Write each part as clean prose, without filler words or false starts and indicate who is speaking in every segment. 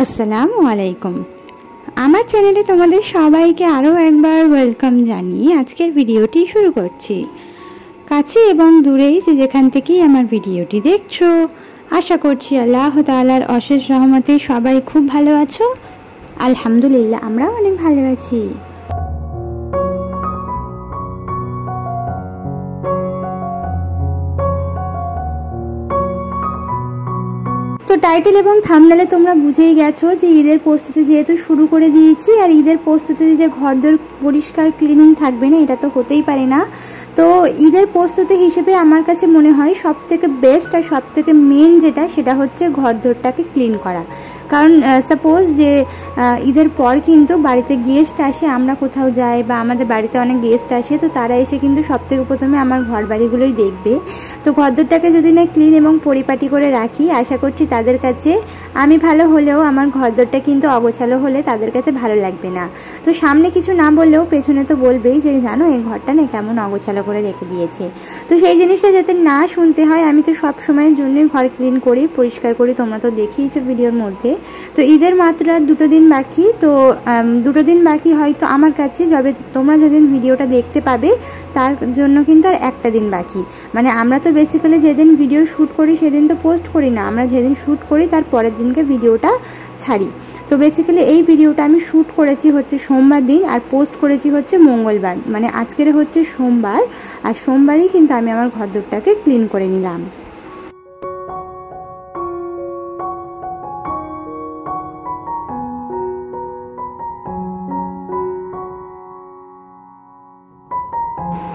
Speaker 1: আসসালামু আলাইকুম। আমার চ্যানেলে তোমাদের সবাইকে আরও একবার ওয়েলকাম জানিয়ে আজকের ভিডিওটি শুরু করছি। কাছে এবং দূরেই যেখান থেকেই আমার ভিডিওটি দেখছো, আশা করছি আল্লাহ তাআলার অশেষ রহমতে সবাই খুব ভালো আছো। আলহামদুলিল্লাহ, আমরাও অনেক ভালো আছি। তো টাইটেল এবং থাম্বনেলে তোমরা বুঝেই গেছো যে ঈদের প্রস্তুতি যেহেতু শুরু করে দিয়েছি, আর ঈদের প্রস্তুতিতে যে ঘরদোর পরিষ্কার ক্লিনিং থাকবে না এটা তো হতেই পারে না। তো ঈদের প্রস্তুতি হিসেবে আমার কাছে মনে হয় সবথেকে বেস্ট আর সবথেকে মেন সেটা হচ্ছে ঘরদোরটাকে ক্লিন করা। কারণ সাপোজ যে ঈদের পর কিন্তু বাড়িতে গেস্ট আসে, আমরা কোথাও যাই বা আমাদের বাড়িতে অনেক গেস্ট আসে, তো তারা এসে কিন্তু সবথেকে প্রথমে আমার ঘর বাড়িগুলোই দেখবে। তো ঘরদোরটাকে যদি না ক্লিন এবং পরিপাটি করে রাখি, আশা করছি তাদের কাছে আমি ভালো হলেও আমার ঘরদোরটা কিন্তু অগোছালো হলে তাদের কাছে ভালো লাগবে না। তো সামনে কিছু না বললেও পেছনে তো বলবেই যে জানো এই ঘরটা না কেমন অগোছালো করে রেখে দিয়েছে। তো সেই জিনিসটা যাতে না শুনতে হয়, আমি তো সব সময়ের জন্যই ঘর ক্লিন করি, পরিষ্কার করি, তোমরা তো দেখেইছো ভিডিওর মধ্যে। তো ঈদের মাত্র 2 দিন বাকি, তো 2 দিন বাকি হয়তো আমার কাছে, যবে তোমরা যেদিন ভিডিওটা দেখতে পাবে তার জন্য কিন্তু আর 1টা দিন বাকি। মানে আমরা তো বেসিক্যালি যেদিন ভিডিও শ্যুট করি সেদিন তো পোস্ট করি না, আমরা যেদিন শ্যুট করি তার পরের দিনকে ভিডিওটা ছাড়ি। তো বেসিক্যালি এই ভিডিওটা আমি শ্যুট করেছি হচ্ছে সোমবার দিন আর পোস্ট করেছি হচ্ছে মঙ্গলবার, মানে আজকের হচ্ছে সোমবার, আর সোমবারই কিন্তু আমি আমার ঘরদোরটাকে ক্লিন করে নিলাম।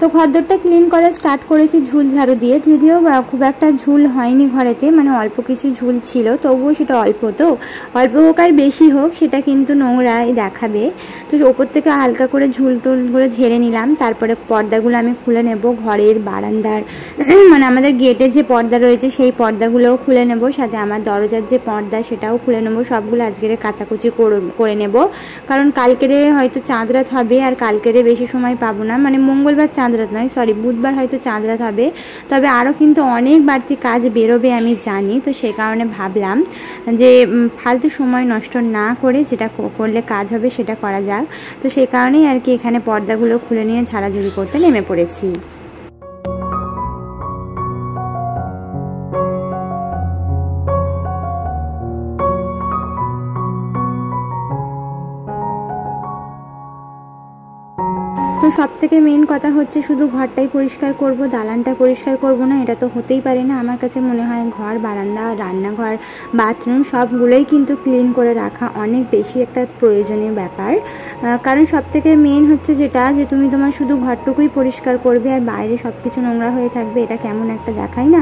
Speaker 1: তো ঘরদোরটা ক্লিন করা স্টার্ট করেছি ঝুল ঝাড়ু দিয়ে, যদিও খুব একটা ঝুল হয়নি ঘরেতে, মানে অল্প কিছু ঝুল ছিল, তবুও সেটা অল্প, তো অল্প হোক আর বেশি হোক সেটা কিন্তু নোংরাই দেখাবে। তো ওপর থেকে হালকা করে ঝুল টুলগুলো ঝেড়ে নিলাম। তারপরে পর্দাগুলো আমি খুলে নেব, ঘরের বারান্দার মানে আমাদের গেটে যে পর্দা রয়েছে সেই পর্দাগুলোও খুলে নেব, সাথে আমার দরজার যে পর্দা সেটাও খুলে নেব। সবগুলো আজকের কাচাকুচি করে নেব, কারণ কালকেরে হয়তো চাঁদ রাত হবে, আর কালকেরে বেশি সময় পাবো না, মানে মঙ্গলবার চাঁদ রাত নয়, সরি বুধবার হয়তো চাঁদ রাত হবে, তবে আরও কিন্তু অনেক বাড়তি কাজ বেরোবে আমি জানি। তো সে কারণে ভাবলাম যে ফালতু সময় নষ্ট না করে যেটা করলে কাজ হবে সেটা করা যাক। তো সেই কারণেই আর কি এখানে পর্দাগুলো খুলে নিয়ে ঝাড়াঝুড়ি করতে নেমে পড়েছি। তো সব থেকে মেন কথা হচ্ছে শুধু ঘরটাই পরিষ্কার করব, দালানটা পরিষ্কার করব না, এটা তো হতেই পারে না। আমার কাছে মনে হয় ঘর, বারান্দা, রান্নাঘর, বাথরুম সবগুলোই কিন্তু ক্লিন করে রাখা অনেক বেশি একটা প্রয়োজনীয় ব্যাপার। কারণ সব থেকে মেন হচ্ছে যেটা যে তুমি তোমার শুধু ঘরটুকুই পরিষ্কার করবে আর বাইরে সব কিছু নোংরা হয়ে থাকবে, এটা কেমন একটা দেখায় না।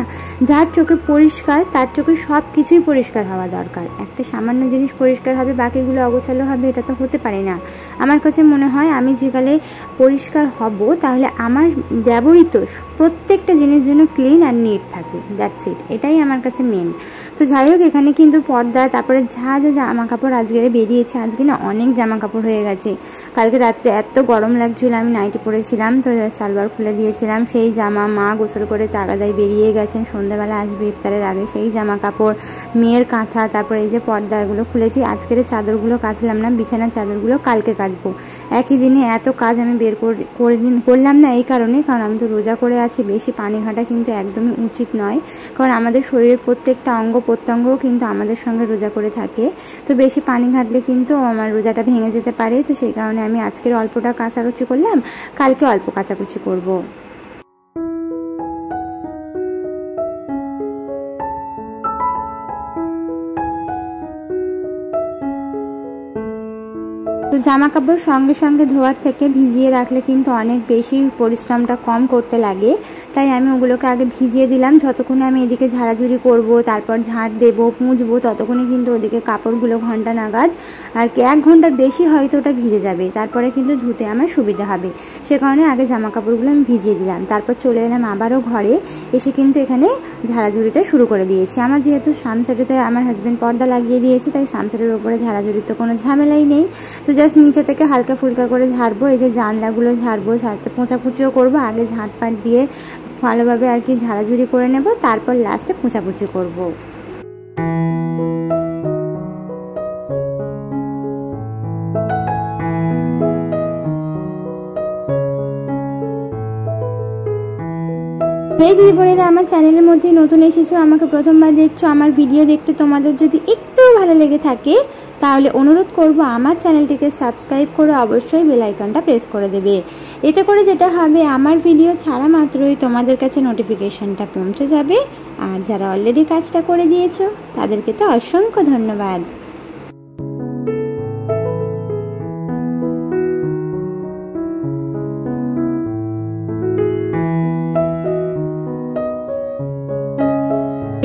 Speaker 1: যার চোখে পরিষ্কার তার চোখে সব কিছুই পরিষ্কার হওয়া দরকার। একটা সামান্য জিনিস পরিষ্কার হবে বাকিগুলো অগোছালো হবে, এটা তো হতে পারে না। আমার কাছে মনে হয় আমি যেকালে পরিষ্কার হব তাহলে আমার ব্যবহৃত প্রত্যেকটা জিনিস যেন ক্লিন আর নিট থাকে, দ্যাটস ইট, এটাই আমার কাছে মেন। তো যাই হোক, এখানে কিন্তু পর্দা, তারপরে যা জামা কাপড় আজকে বেরিয়েছে, আজকে না অনেক জামা কাপড় হয়ে গেছে। কালকে রাত্রে এত গরম লাগছিল, আমি নাইটি পরেছিলাম, তো সালোয়ার খুলে দিয়েছিলাম, সেই জামা মা গোসল করে তাগাদায় বেরিয়ে গেছেন, সন্ধ্যাবেলা আসবে ইফতারের আগে, সেই জামা কাপড়, মেয়ের কাঁথা, তারপরে এই যে পর্দা, এগুলো খুলেছি। আজকের চাদরগুলো কাচলাম না, বিছানার চাদরগুলো কালকে কাচবো। একই দিনে এত কাজ আমি বের করলাম না এই কারণে, কারণ আমি তো রোজা করে আছি, বেশি পানি ঘাটা কিন্তু একদমই উচিত নয়, কারণ আমাদের শরীরের প্রত্যেকটা অঙ্গ প্রত্যঙ্গও কিন্তু আমাদের সঙ্গে রোজা করে থাকে। তো বেশি পানি ঘাটলে কিন্তু আমার রোজাটা ভেঙে যেতে পারে। তো সেই কারণে আমি আজকের অল্পটা কাচাকুচি করলাম, কালকে অল্প কাচাকুচি করব। তো জামা কাপড় সঙ্গে সঙ্গে ধোয়ার থেকে ভিজিয়ে রাখলে কিন্তু অনেক বেশি পরিশ্রমটা কম করতে লাগে, তাই আমি ওগুলোকে আগে ভিজিয়ে দিলাম। যতক্ষণে আমি এদিকে ঝাড়াঝুড়ি করব, তারপর ঝাড় দেবো, মুছবো, ততক্ষণে কিন্তু ওদিকে কাপড়গুলো ঘন্টা নাগাদ আর কি 1 ঘন্টার বেশি হয়তো ওটা ভিজে যাবে, তারপরে কিন্তু ধুতে আমার সুবিধা হবে। সে কারণে আগে জামা কাপড়গুলো আমি ভিজিয়ে দিলাম, তারপর চলে এলাম আবারও ঘরে। এসে কিন্তু এখানে ঝাড়াঝুড়িটা শুরু করে দিয়েছি। আমার যেহেতু সামসারিতে আমার হাজব্যান্ড পর্দা লাগিয়ে দিয়েছে, তাই সামসারের ওপরে ঝাড়াঝুড়ির তো কোনো ঝামেলাই নেই। তো জাস্ট নিচে থেকে হালকা ফুলকা করে ঝাড়বো, এই যে জানলাগুলো ঝাড়বো, সাথে পোঁচাপুচিও করবো। আগে ঝাঁটপাট দিয়ে ভালোভাবে আর কি ঝাড়াঝুড়ি করে নেব, তারপর লাস্টে পোঁচাপুচি করবো। যেই দিদি বোনেরা আমার চ্যানেলের মধ্যে নতুন এসেছো, আমাকে প্রথমবার দেখছো, আমার ভিডিও দেখতে তোমাদের যদি একটু ভালো লেগে থাকে তাহলে অনুরোধ করব আমার চ্যানেলটিকে সাবস্ক্রাইব করে অবশ্যই বেল আইকনটা প্রেস করে দেবে। এতে করে যেটা হবে, আমার ভিডিও ছাড়া মাত্রই তোমাদের কাছে নোটিফিকেশনটা পৌঁছে যাবে। আর যারা অলরেডি কাজটা করে দিয়েছো তাদেরকে তো অসংখ্য ধন্যবাদ।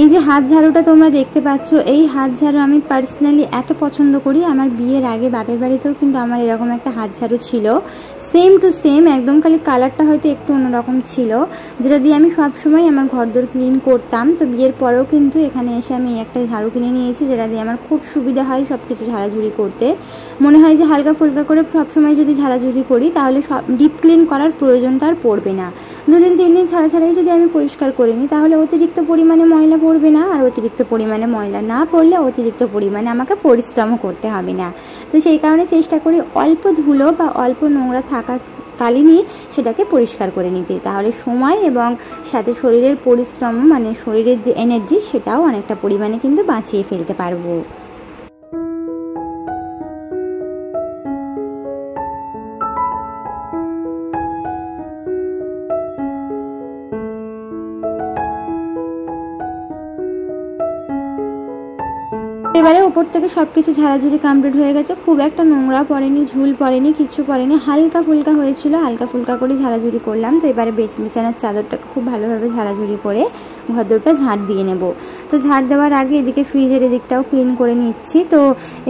Speaker 1: এই যে হাত ঝাড়ুটা তোমরা দেখতে পাচ্ছ, এই হাত ঝাড়ু আমি পার্সোনালি এত পছন্দ করি। আমার বিয়ের আগে বাপের বাড়িতেও কিন্তু আমার এরকম একটা হাত ঝাড়ু ছিল, সেম টু সেম একদম, খালি কালারটা হয়তো একটু অন্যরকম ছিল, যেটা দিয়ে আমি সবসময় আমার ঘরদোর ক্লিন করতাম। তো বিয়ের পরেও কিন্তু এখানে এসে আমি একটা ঝাড়ু কিনে নিয়েছি, যেটা দিয়ে আমার খুব সুবিধা হয় সব কিছু ঝাড়াঝুড়ি করতে। মনে হয় যে হালকা ফুলকা করে সবসময় যদি ঝাড়াঝুড়ি করি তাহলে সব ডিপ ক্লিন করার প্রয়োজনটা আর পড়বে না। 2 দিন 3 দিন ছাড়া ছাড়াই যদি আমি পরিষ্কার করে নিই তাহলে অতিরিক্ত পরিমাণে ময়লা পড়বে না, আর অতিরিক্ত পরিমাণে ময়লা না পড়লে অতিরিক্ত পরিমাণে আমাকে পরিশ্রমও করতে হবে না। তো সেই কারণে চেষ্টা করি অল্প ধুলো বা অল্প নোংরা থাকাকালীনই সেটাকে পরিষ্কার করে নিতে, তাহলে সময় এবং সাথে শরীরের পরিশ্রম মানে শরীরের যে এনার্জি সেটাও অনেকটা পরিমাণে কিন্তু বাঁচিয়ে ফেলতে পারবো। এবারে উপর থেকে সব কিছু ঝাড়াঝুড়ি কমপ্লিট হয়ে গেছে, খুব একটা নোংরা পড়েনি, ঝুল পড়েনি, কিছু পড়েনি, হালকা ফুলকা হয়েছিল, হালকা ফুলকা করে ঝাড়াঝুড়ি করলাম। তো এবারে বিছানার চাদরটাকে খুব ভালোভাবে ঝাড়াঝুড়ি করে ঘরদোরটা ঝাড় দিয়ে নেব। তো ঝাড় দেওয়ার আগে এদিকে ফ্রিজের এদিকটাও ক্লিন করে নিচ্ছি। তো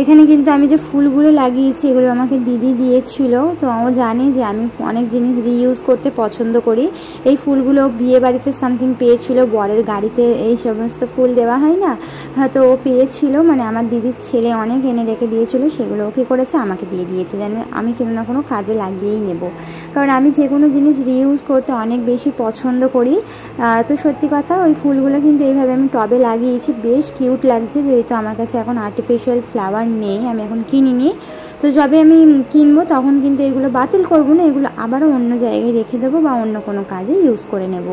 Speaker 1: এখানে কিন্তু আমি যে ফুলগুলো লাগিয়েছি এগুলো আমাকে দিদি দিয়েছিল। তো ও জানে যে আমি অনেক জিনিস রিইউজ করতে পছন্দ করি। এই ফুলগুলো বিয়ে বাড়িতে সামথিং পেয়েছিল, বরের গাড়িতে এই সমস্ত ফুল দেওয়া হয় না, হয়তো ও পেয়েছিল, মানে আমার দিদির ছেলে অনেক এনে রেখে দিয়েছিল, সেগুলো ওকে করেছে আমাকে দিয়ে দিয়েছে, যেন আমি কোনো না কোনো কাজে লাগিয়েই নেব। কারণ আমি যে কোনো জিনিস রিইউজ করতে অনেক বেশি পছন্দ করি। তো সত্যি কথা, ওই ফুলগুলো কিন্তু এইভাবে আমি টবে লাগিয়েছি, বেশ কিউট লাগছে। যেহেতু আমার কাছে এখন আর্টিফিশিয়াল ফ্লাওয়ার নেই, আমি এখন কিনিনি, তো যবে আমি কিনবো তখন কিন্তু এগুলো বাতিল করবো না, এগুলো আবারও অন্য জায়গায় রেখে দেবো বা অন্য কোনো কাজে ইউজ করে নেব।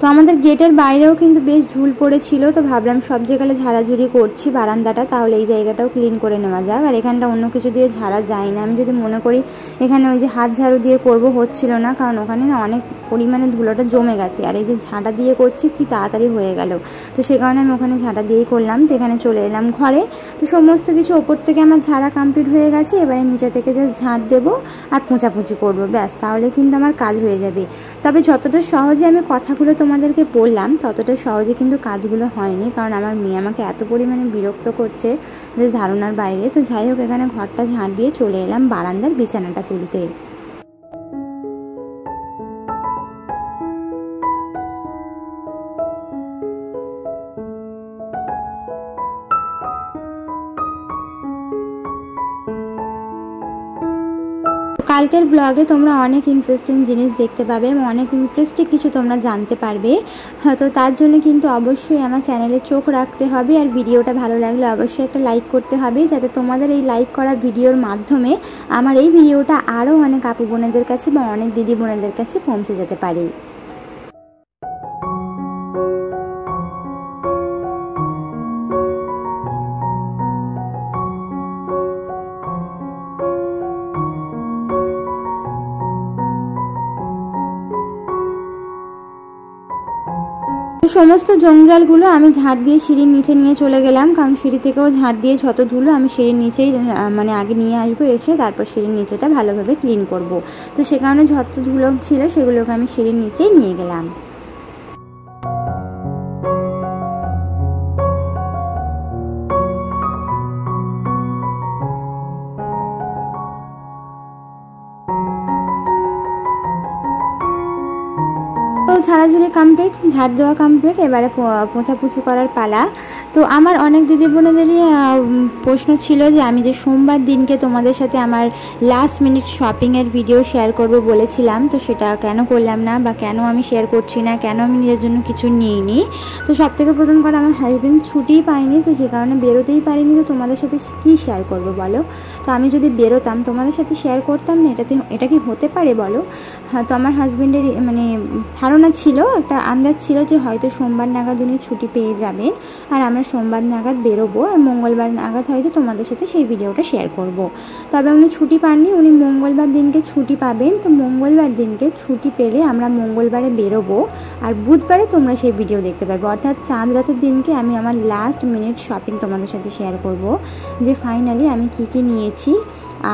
Speaker 1: তো আমাদের গেটের বাইরেও কিন্তু বেশ ঝুল পড়েছিল, তো ভাবলাম সব জায়গায় ঝাড়াঝুড়ি করছি বারান্দাটা, তাহলে এই জায়গাটাও ক্লিন করে নেওয়া যাক। আর এখানটা অন্য কিছু দিয়ে ঝাড়া যায় না, আমি যদি মনে করি এখানে ওই যে হাত ঝাড়ু দিয়ে করব, হচ্ছিল না, কারণ ওখানে না অনেক পরিমাণে ধুলোটা জমে গেছে, আর এই যে ঝাঁটা দিয়ে করছি কি তাড়াতাড়ি হয়ে গেল, তো সে কারণে আমি ওখানে ঝাঁটা দিয়েই করলাম। তো এখানে চলে এলাম ঘরে। তো সমস্ত কিছু ওপর থেকে আমার ঝাড়া কমপ্লিট হয়ে গেছে, এবারে নিচে থেকে জাস্ট ঝাঁট দেবো আর পোঁচাপুচি করবো, ব্যাস, তাহলে কিন্তু আমার কাজ হয়ে যাবে। তবে যতটা সহজে আমি কথাগুলো তোমাদেরকে বললাম ততটা সহজে কিন্তু কাজগুলো হয়নি, কারণ আমার মেয়ে আমাকে এত পরিমাণে বিরক্ত করছে যে ধারণার বাইরে। তো যাই হোক, এখানে ঘরটা ঝাঁট দিয়ে চলে এলাম বারান্দার বিছানাটা তুলতে। কালকের ব্লগে তোমরা অনেক ইন্টারেস্টিং জিনিস দেখতে পাবে এবং অনেক ইন্টারেস্টিং কিছু তোমরা জানতে পারবে। তো তার জন্য কিন্তু অবশ্যই আমার চ্যানেলে চোখ রাখতে হবে, আর ভিডিওটা ভালো লাগলে অবশ্যই একটা লাইক করতে হবে, যাতে তোমাদের এই লাইক করা ভিডিওর মাধ্যমে আমার এই ভিডিওটা আরও অনেক আপু বোনেদের কাছে বা অনেক দিদি বোনেদের কাছে পৌঁছে যেতে পারে। সমস্ত জঞ্জালগুলো আমি ঝাঁট দিয়ে সিঁড়ির নিচে নিয়ে চলে গেলাম, কারণ সিঁড়ি থেকেও ঝাঁট দিয়ে যত ধুলো আমি সিঁড়ির নিচেই মানে আগে নিয়ে আসবো, এসে তারপর সিঁড়ির নিচেটা ভালোভাবে ক্লিন করব। তো সে কারণে যত ধুলো ছিল সেগুলোকে আমি সিঁড়ির নিচেই নিয়ে গেলাম। ঝাড়াঝুড়ি কমপ্লিট, ঝাড় দেওয়া কমপ্লিট, এবারে পোঁছাপুছি করার পালা। তো আমার অনেক দিদি বোনেদেরই প্রশ্ন ছিল যে আমি যে সোমবার দিনকে তোমাদের সাথে আমার লাস্ট মিনিট শপিংয়ের ভিডিও শেয়ার করব বলেছিলাম, তো সেটা কেন করলাম না বা কেন আমি শেয়ার করছি না, কেন আমি নিজের জন্য কিছু নিইনি। তো সব থেকে প্রথম কথা, আমার হাজব্যান্ড ছুটিই পাইনি, তো যে কারণে বেরোতেই পারিনি। তো তোমাদের সাথে কী শেয়ার করব বলো? তো আমি যদি বেরোতাম তোমাদের সাথে শেয়ার করতাম না, এটা কি হতে পারে বলো? হ্যাঁ, তো আমার হাজব্যান্ডের মানে ধারণা ছিল, একটা আন্দাজ ছিল যে হয়তো সোমবার নাগাদ উনি ছুটি পেয়ে যাবেন আর আমরা সোমবার নাগাদ বেরোবো, আর মঙ্গলবার নাগাদ হয়তো তোমাদের সাথে সেই ভিডিওটা শেয়ার করব। তবে উনি ছুটি পাননি, উনি মঙ্গলবার দিনকে ছুটি পাবেন। তো মঙ্গলবার দিনকে ছুটি পেলে আমরা মঙ্গলবারে বেরোবো আর বুধবারে তোমরা সেই ভিডিও দেখতে পারবে। অর্থাৎ চাঁদ রাতের দিনকে আমি আমার লাস্ট মিনিট শপিং তোমাদের সাথে শেয়ার করব, যে ফাইনালি আমি কী কী নিয়েছি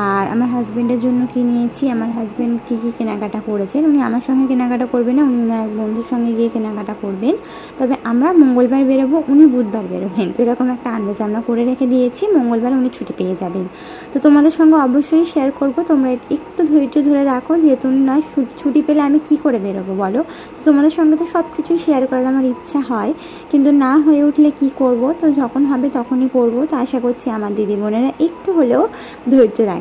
Speaker 1: আর আমার হাজব্যান্ডের জন্য কী নিয়েছি, আমার হাজব্যান্ড কী কী কেনাকাটা করেছেন। উনি আমার সঙ্গে কেনাকাটা করবেন না, উনি ওনার এক বন্ধুর সঙ্গে গিয়ে কেনাকাটা করবেন। তবে আমরা মঙ্গলবার বেরোবো, উনি বুধবার বেরোবেন। তো এরকম একটা আন্দাজ আমরা করে রেখে দিয়েছি, মঙ্গলবার উনি ছুটি পেয়ে যাবেন। তো তোমাদের সঙ্গে অবশ্যই শেয়ার করব, তোমরা একটু ধৈর্য ধরে রাখো, যেহেতু নয় ছুটি পেলে আমি কি করে বেরোবো বলো? তো তোমাদের সঙ্গে তো সব কিছুই শেয়ার করার আমার ইচ্ছা হয়, কিন্তু না হয়ে উঠলে কি করব? তো যখন হবে তখনই করব। তো আশা করছি আমার দিদি বোনেরা একটু হলেও ধৈর্য রাখবে।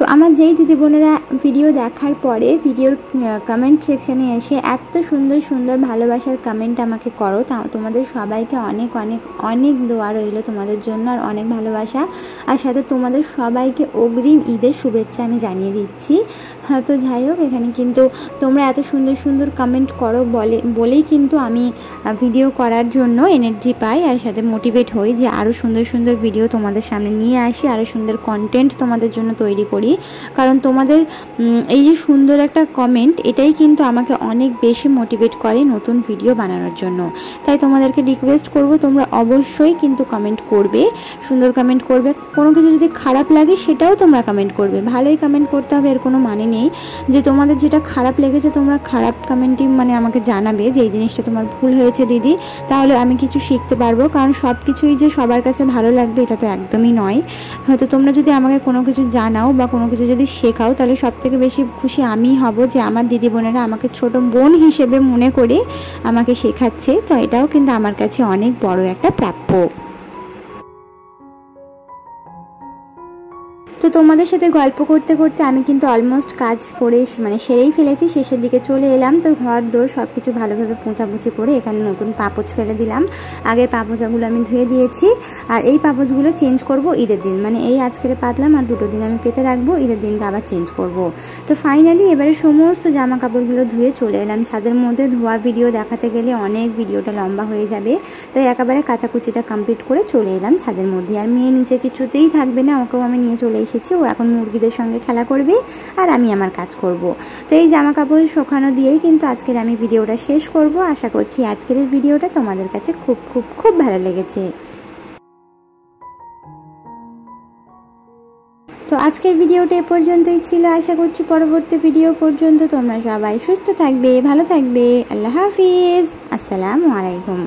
Speaker 1: তো আমার যেই দিদি বোনেরা ভিডিও দেখার পরে ভিডিওর কমেন্ট সেকশানে এসে এত সুন্দর সুন্দর ভালোবাসার কমেন্ট আমাকে করো, তোমাদের সবাইকে অনেক অনেক অনেক দোয়া রইল তোমাদের জন্য, আর অনেক ভালোবাসা, আর সাথে তোমাদের সবাইকে অগ্রিম ঈদের শুভেচ্ছা আমি জানিয়ে দিচ্ছি। হ্যাঁ, তো যাই হোক, এখানে কিন্তু তোমরা এত সুন্দর সুন্দর কমেন্ট করো বলেই কিন্তু আমি ভিডিও করার জন্য এনার্জি পাই, আর সাথে মোটিভেট হই যে আরও সুন্দর সুন্দর ভিডিও তোমাদের সামনে নিয়ে আসি, আরও সুন্দর কন্টেন্ট তোমাদের জন্য তৈরি করি। কারণ তোমাদের এই যে সুন্দর একটা কমেন্ট, এটাই কিন্তু আমাকে অনেক বেশি মোটিভেট করে নতুন ভিডিও বানানোর জন্য। তাই তোমাদেরকে রিকোয়েস্ট করব, তোমরা অবশ্যই কিন্তু কমেন্ট করবে, সুন্দর কমেন্ট করবে। কোনো কিছু যদি খারাপ লাগে সেটাও তোমরা কমেন্ট করবে, ভালোই কমেন্ট করতে হবে, এর কোনো মানে নেই যে তোমাদের যেটা খারাপ লেগেছে তোমরা খারাপ কমেন্টই মানে আমাকে জানাবে যে এই জিনিসটা তোমার ভুল হয়েছে দিদি, তাহলে আমি কিছু শিখতে পারবো। কারণ সব কিছুই যে সবার কাছে ভালো লাগবে এটা তো একদমই নয়। হয়তো তোমরা যদি আমাকে কোনো কিছু জানাও বা কোনো কিছু যদি শেখাও, তাহলে সব থেকে বেশি খুশি আমি হব যে আমার দিদি বোনেরা আমাকে ছোট বোন হিসেবে মনে করে আমাকে শেখাচ্ছে। তো এটাও কিন্তু আমার কাছে অনেক বড় একটা প্রাপ্য। তো তোমাদের সাথে গল্প করতে করতে আমি কিন্তু অলমোস্ট কাজ করে মানে সেরেই ফেলেছি, শেষের দিকে চলে এলাম। তো ঘর দোর সব কিছু ভালোভাবে পোঁছাপুছি করে এখানে নতুন পাপোছ ফেলে দিলাম। আগের পাপোছাগুলো আমি ধুয়ে দিয়েছি, আর এই পাপোছগুলো চেঞ্জ করব ঈদের দিন, মানে এই আজকের পাতলাম আর 2 দিন আমি পেতে রাখবো, ঈদের দিনকে আবার চেঞ্জ করব। তো ফাইনালি এবারে সমস্ত জামা কাপড়গুলো ধুয়ে চলে এলাম ছাদের মধ্যে। ধোয়া ভিডিও দেখাতে গেলে অনেক ভিডিওটা লম্বা হয়ে যাবে, তাই একেবারে কাচাকুচিটা কমপ্লিট করে চলে এলাম ছাদের মধ্যে। আর মেয়ে নিচে কিছুতেই থাকবে না, ওকেও আমি নিয়ে চলে এসেছি। ও এখন মুরগিদের সঙ্গে খেলা করবে আর আমি আমার কাজ করব। তো এই জামা কাপড় শুকানো দিয়েই কিন্তু আজকের আমি ভিডিওটা শেষ করব। আশা করছি আজকের ভিডিওটা তোমাদের কাছে খুব খুব খুব ভালো লেগেছে। তো আজকের ভিডিওটা এ পর্যন্তই ছিল। আশা করছি পরবর্তী ভিডিও পর্যন্ত তোমরা সবাই সুস্থ থাকবে, ভালো থাকবে। আল্লাহ হাফিজ, আসসালামু আলাইকুম।